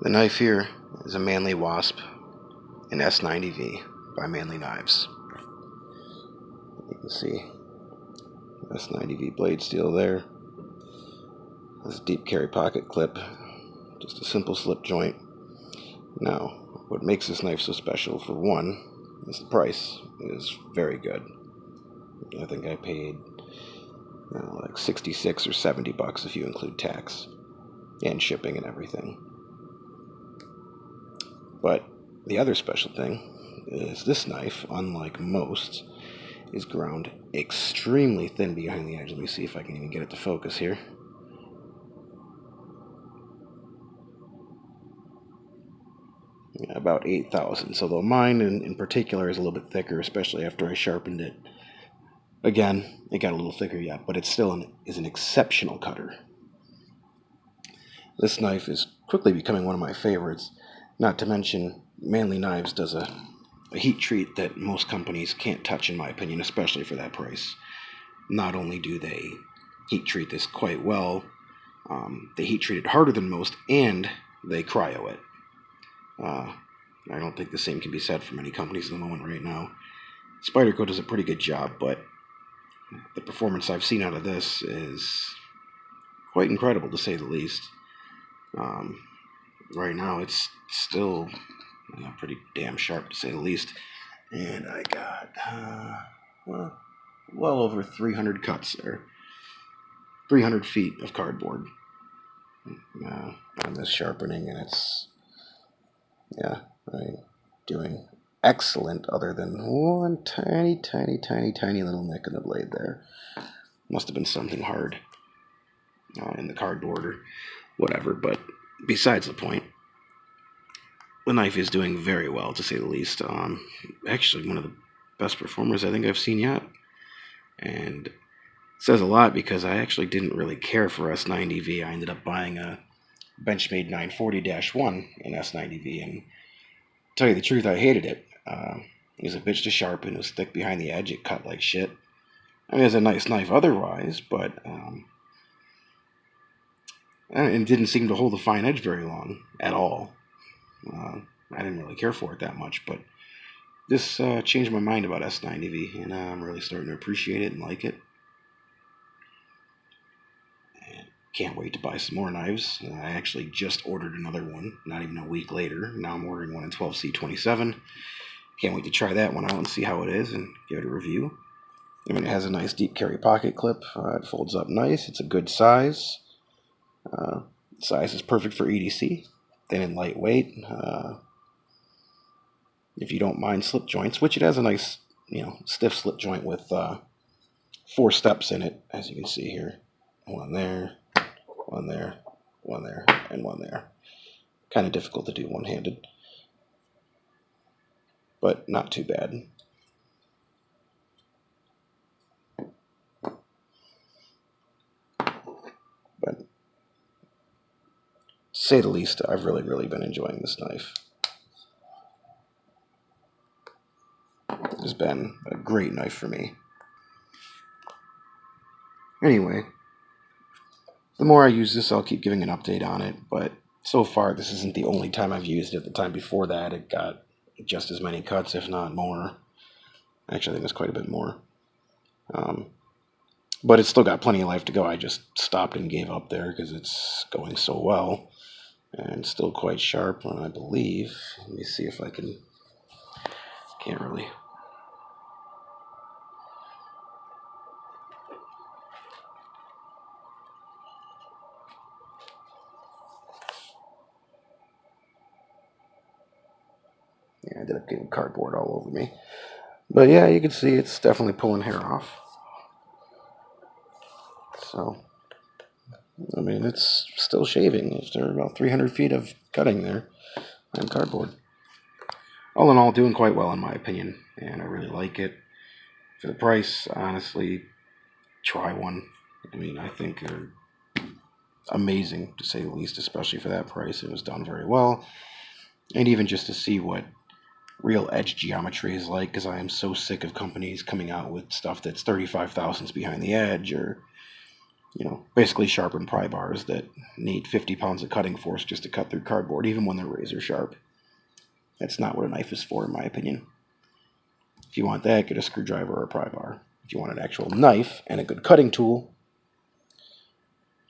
The knife here is a Manly Wasp, an S90v by Manly Knives. You can see S90v blade steel there. This deep carry pocket clip, just a simple slip joint. Now, what makes this knife so special, for one, is the price. It is very good. I think I paid like 66 or 70 bucks if you include tax and shipping and everything. But the other special thing is this knife, unlike most, is ground extremely thin behind the edge. Let me see if I can even get it to focus here. Yeah, about 8,000. So though mine in particular is a little bit thicker, especially after I sharpened it. Again, it got a little thicker yet, but it still is an exceptional cutter. This knife is quickly becoming one of my favorites. Not to mention, Manly Knives does a heat treat that most companies can't touch, in my opinion, especially for that price. Not only do they heat treat this quite well, they heat treat it harder than most, and they cryo it. I don't think the same can be said for many companies at the moment right now. Spyderco does a pretty good job, but the performance I've seen out of this is quite incredible, to say the least. Right now, it's still pretty damn sharp, to say the least. And I got, well over 300 cuts there. 300 feet of cardboard on this sharpening, and it's, doing excellent, other than one tiny little nick in the blade there. Must have been something hard in the cardboard or whatever, but besides the point, the knife is doing very well, to say the least. Actually, one of the best performers I think I've seen yet. And it says a lot, because I actually didn't really care for S90v. I ended up buying a Benchmade 940-1 in S90v, and to tell you the truth, I hated it. It was a bitch to sharpen. It was thick behind the edge. It cut like shit. I mean, it was a nice knife otherwise, but it didn't seem to hold the fine edge very long at all. I didn't really care for it that much, but this changed my mind about S90v, and I'm really starting to appreciate it and like it. And can't wait to buy some more knives. I actually just ordered another one, not even a week later. Now I'm ordering one in 12C27. Can't wait to try that one out and see how it is and give it a review. I mean, it has a nice deep carry pocket clip. It folds up nice. It's a good size. Size is perfect for EDC. Thin and lightweight. If you don't mind slip joints, which it has a nice, stiff slip joint with 4 steps in it, as you can see here. One there, one there, one there, and one there. Kind of difficult to do one-handed, but not too bad. But to say the least, I've really been enjoying this knife. It has been a great knife for me. Anyway, the more I use this, I'll keep giving an update on it, but so far this isn't the only time I've used it. The time before that, it got just as many cuts, if not more. Actually, I think it's quite a bit more. But it's still got plenty of life to go. I just stopped and gave up there because it's going so well and still quite sharp, I believe. Let me see if I can't really. Yeah, I ended up getting cardboard all over me. But yeah, you can see it's definitely pulling hair off. So, I mean, it's still shaving after about 300 feet of cutting there on cardboard. All in all, doing quite well in my opinion, and I really like it. For the price, honestly, try one. I mean, I think they're amazing, to say the least, especially for that price. It was done very well. And even just to see what real edge geometry is like, because I am so sick of companies coming out with stuff that's 35 thousandths behind the edge, or You know, basically sharpened pry bars that need 50 pounds of cutting force just to cut through cardboard, even when they're razor sharp. That's not what a knife is for, in my opinion. If you want that, get a screwdriver or a pry bar. If you want an actual knife and a good cutting tool,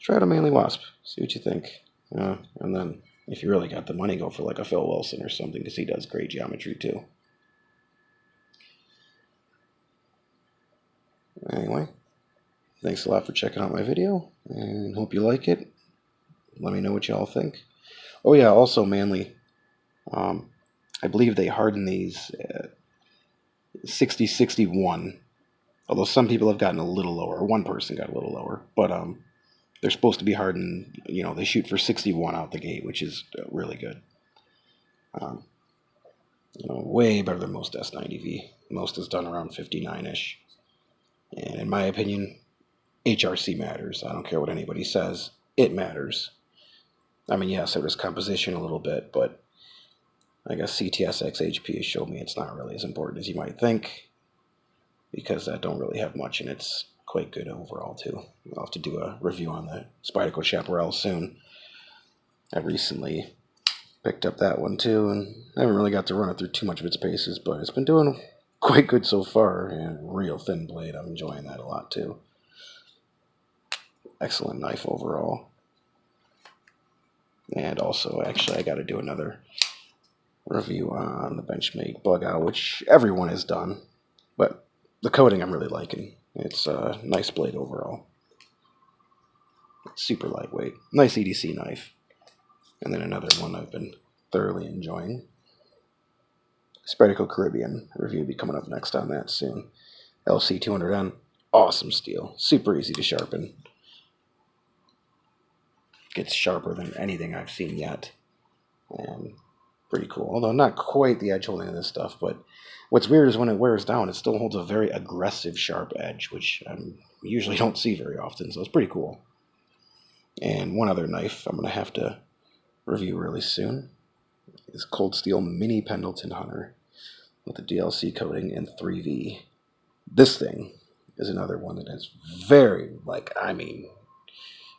try out a Manly Wasp. See what you think. And then, if you really got the money, go for like a Phil Wilson or something, because he does great geometry too. Anyway, thanks a lot for checking out my video, and hope you like it. Let me know what y'all think. Oh yeah, also Manly, I believe they harden these 60-61, although some people have gotten a little lower. One person got a little lower, but they're supposed to be hardened. You know, they shoot for 61 out the gate, which is really good. You know, way better than most S90v. Most is done around 59-ish. And in my opinion, HRC matters. I don't care what anybody says. It matters. I mean, yes, it was composition a little bit, but I guess CTSX HP has showed me it's not really as important as you might think, because that don't really have much, and it's quite good overall too. I'll have to do a review on the Spyderco Chaparral soon. I recently picked up that one too, and I haven't really got to run it through too much of its paces, but it's been doing quite good so far, and real thin blade. I'm enjoying that a lot too. Excellent knife overall. And also, actually, I got to do another review on the Benchmade Bug Out, which everyone has done, but the coating I'm really liking. It's a nice blade overall. It's super lightweight. Nice EDC knife. And then another one I've been thoroughly enjoying. Spyderco Caribbean review will be coming up next on that soon. LC200N, awesome steel. Super easy to sharpen. Gets sharper than anything I've seen yet. And pretty cool. Although not quite the edge holding of this stuff, but what's weird is when it wears down, it still holds a very aggressive, sharp edge, which I usually don't see very often, so it's pretty cool. And one other knife I'm going to have to review really soon is Cold Steel Mini Pendleton Hunter with the DLC coating in 3V. This thing is another one that is very,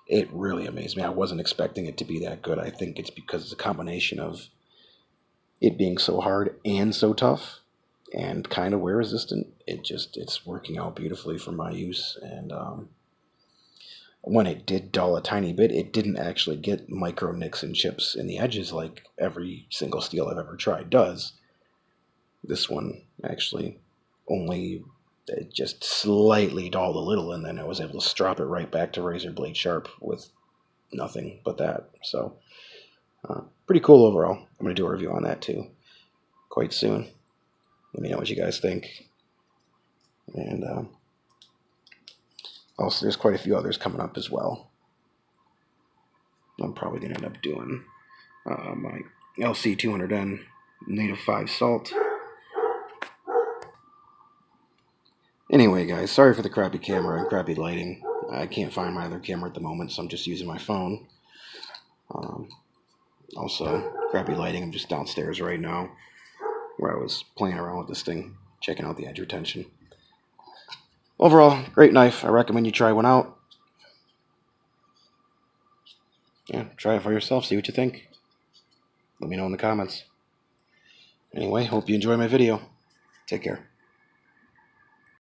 it really amazed me. I wasn't expecting it to be that good. I think it's because it's a combination of it being so hard and so tough and kind of wear resistant. It's working out beautifully for my use. And when it did dull a tiny bit, it didn't actually get micro nicks and chips in the edges like every single steel I've ever tried does. This one actually only just slightly dulled a little, and then I was able to strop it right back to razor blade sharp with nothing but that. So pretty cool overall. I'm going to do a review on that too quite soon. Let me know what you guys think. And also, there's quite a few others coming up as well. I'm probably going to end up doing my LC200N Native 5 Salt. Anyway, guys, sorry for the crappy camera and crappy lighting. I can't find my other camera at the moment, so I'm just using my phone. Also, crappy lighting. I'm just downstairs right now, where I was playing around with this thing, checking out the edge retention. Overall, great knife. I recommend you try one out. Yeah, try it for yourself. See what you think. Let me know in the comments. Anyway, hope you enjoy my video. Take care.